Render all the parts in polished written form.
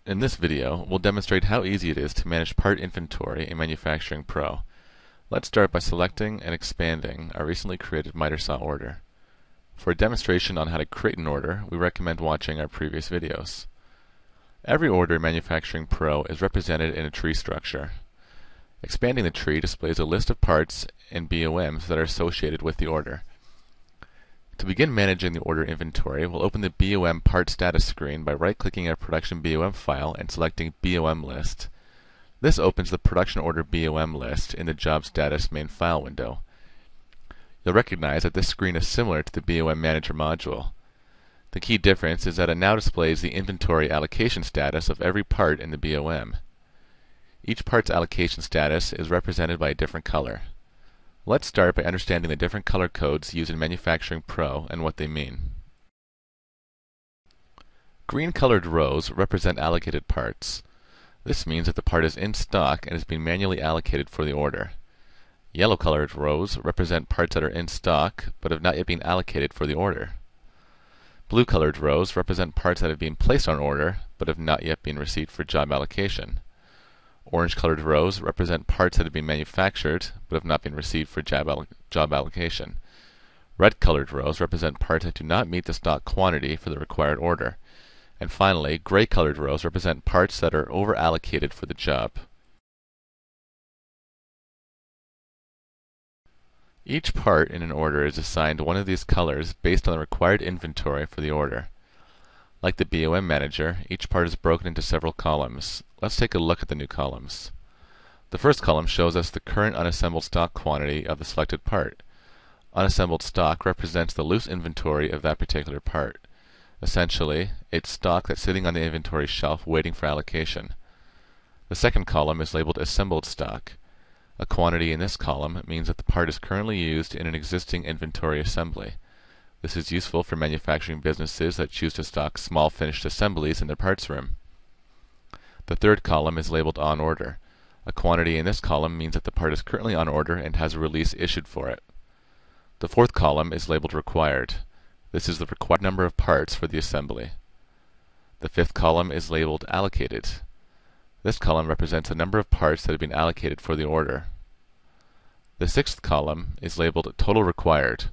In this video, we'll demonstrate how easy it is to manage part inventory in Manufacturing Pro. Let's start by selecting and expanding our recently created miter saw order. For a demonstration on how to create an order, we recommend watching our previous videos. Every order in Manufacturing Pro is represented in a tree structure. Expanding the tree displays a list of parts and BOMs that are associated with the order. To begin managing the order inventory, we'll open the BOM part status screen by right-clicking our production BOM file and selecting BOM list. This opens the production order BOM list in the job status main file window. You'll recognize that this screen is similar to the BOM manager module. The key difference is that it now displays the inventory allocation status of every part in the BOM. Each part's allocation status is represented by a different color. Let's start by understanding the different color codes used in Manufacturing Pro and what they mean. Green colored rows represent allocated parts. This means that the part is in stock and is being manually allocated for the order. Yellow colored rows represent parts that are in stock but have not yet been allocated for the order. Blue colored rows represent parts that have been placed on order but have not yet been received for job allocation. Orange-colored rows represent parts that have been manufactured but have not been received for job allocation. Red-colored rows represent parts that do not meet the stock quantity for the required order. And finally, gray-colored rows represent parts that are over-allocated for the job. Each part in an order is assigned one of these colors based on the required inventory for the order. Like the BOM manager, each part is broken into several columns. Let's take a look at the new columns. The first column shows us the current unassembled stock quantity of the selected part. Unassembled stock represents the loose inventory of that particular part. Essentially, it's stock that's sitting on the inventory shelf waiting for allocation. The second column is labeled assembled stock. A quantity in this column means that the part is currently used in an existing inventory assembly. This is useful for manufacturing businesses that choose to stock small finished assemblies in their parts room. The third column is labeled on order. A quantity in this column means that the part is currently on order and has a release issued for it. The fourth column is labeled required. This is the required number of parts for the assembly. The fifth column is labeled allocated. This column represents the number of parts that have been allocated for the order. The sixth column is labeled total required.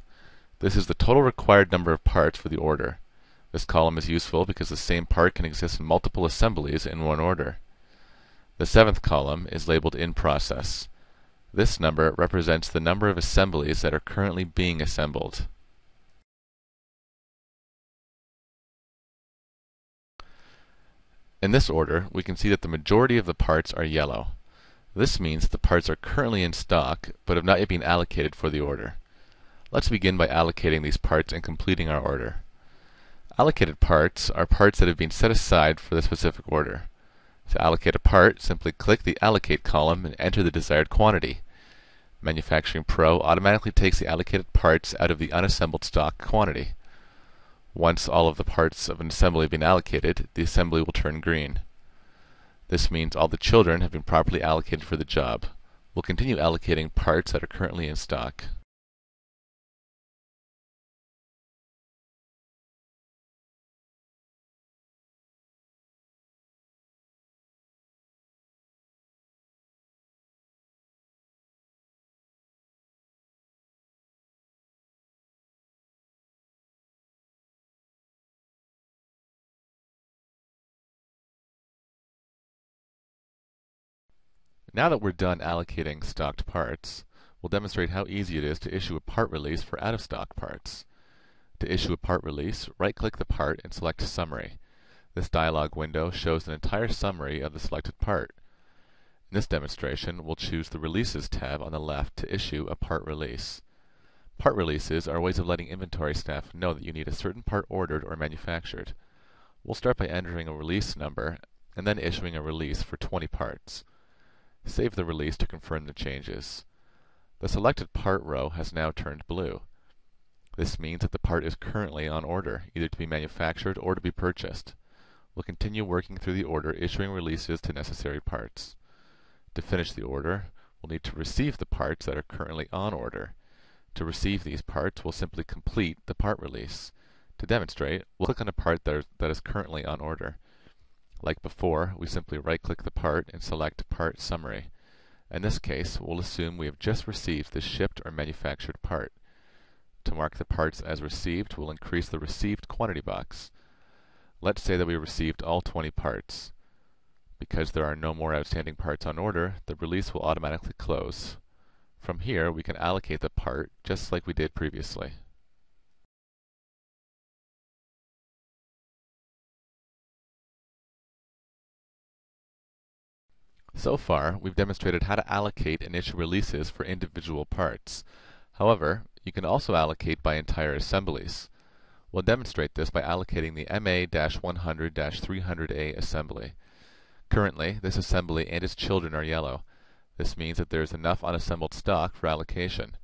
This is the total required number of parts for the order. This column is useful because the same part can exist in multiple assemblies in one order. The seventh column is labeled in process. This number represents the number of assemblies that are currently being assembled. In this order, we can see that the majority of the parts are yellow. This means that the parts are currently in stock but have not yet been allocated for the order. Let's begin by allocating these parts and completing our order. Allocated parts are parts that have been set aside for the specific order. To allocate a part, simply click the Allocate column and enter the desired quantity. Manufacturing Pro automatically takes the allocated parts out of the unassembled stock quantity. Once all of the parts of an assembly have been allocated, the assembly will turn green. This means all the children have been properly allocated for the job. We'll continue allocating parts that are currently in stock. Now that we're done allocating stocked parts, we'll demonstrate how easy it is to issue a part release for out-of-stock parts. To issue a part release, right-click the part and select Summary. This dialog window shows an entire summary of the selected part. In this demonstration, we'll choose the Releases tab on the left to issue a part release. Part releases are ways of letting inventory staff know that you need a certain part ordered or manufactured. We'll start by entering a release number and then issuing a release for 20 parts. Save the release to confirm the changes. The selected part row has now turned blue. This means that the part is currently on order, either to be manufactured or to be purchased. We'll continue working through the order, issuing releases to necessary parts. To finish the order, we'll need to receive the parts that are currently on order. To receive these parts, we'll simply complete the part release. To demonstrate, we'll click on a part that is currently on order. Like before, we simply right-click the part and select Part Summary. In this case, we'll assume we have just received the shipped or manufactured part. To mark the parts as received, we'll increase the Received quantity box. Let's say that we received all 20 parts. Because there are no more outstanding parts on order, the release will automatically close. From here, we can allocate the part just like we did previously. So far, we've demonstrated how to allocate and issue releases for individual parts. However, you can also allocate by entire assemblies. We'll demonstrate this by allocating the MA-100-300A assembly. Currently, this assembly and its children are yellow. This means that there is enough unassembled stock for allocation.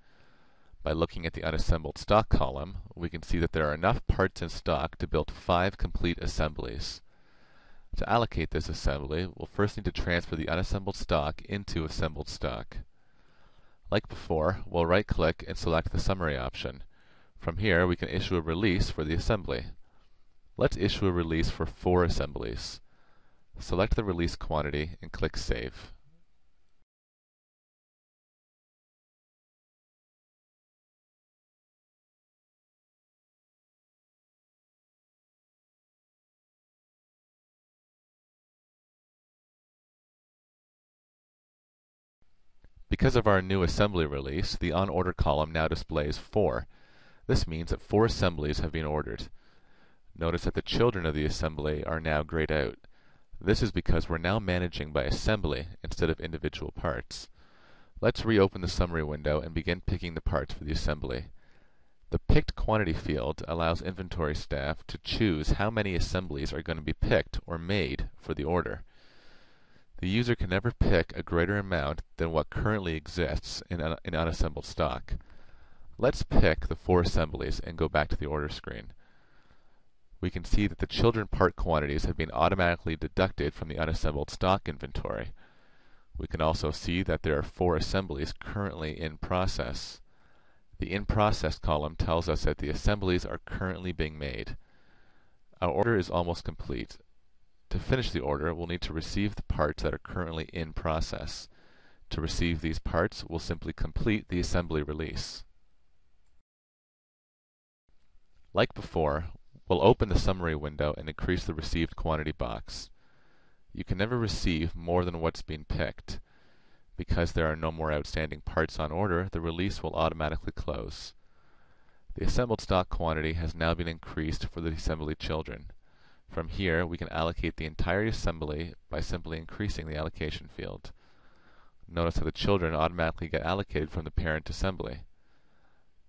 By looking at the unassembled stock column, we can see that there are enough parts in stock to build 5 complete assemblies. To allocate this assembly, we'll first need to transfer the unassembled stock into assembled stock. Like before, we'll right-click and select the Summary option. From here, we can issue a release for the assembly. Let's issue a release for 4 assemblies. Select the release quantity and click Save. Because of our new assembly release, the On Order column now displays 4. This means that 4 assemblies have been ordered. Notice that the children of the assembly are now grayed out. This is because we're now managing by assembly instead of individual parts. Let's reopen the summary window and begin picking the parts for the assembly. The Picked Quantity field allows inventory staff to choose how many assemblies are going to be picked or made for the order. The user can never pick a greater amount than what currently exists in unassembled stock. Let's pick the 4 assemblies and go back to the order screen. We can see that the children part quantities have been automatically deducted from the unassembled stock inventory. We can also see that there are 4 assemblies currently in process. The In Process column tells us that the assemblies are currently being made. Our order is almost complete. To finish the order, we'll need to receive the parts that are currently in process. To receive these parts, we'll simply complete the assembly release. Like before, we'll open the summary window and increase the Received quantity box. You can never receive more than what's been picked. Because there are no more outstanding parts on order, the release will automatically close. The assembled stock quantity has now been increased for the assembly children. From here, we can allocate the entire assembly by simply increasing the allocation field. Notice how the children automatically get allocated from the parent assembly.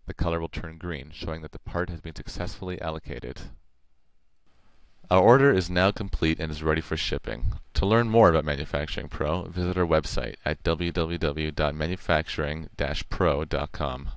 The color will turn green, showing that the part has been successfully allocated. Our order is now complete and is ready for shipping. To learn more about Manufacturing Pro, visit our website at www.manufacturing-pro.com.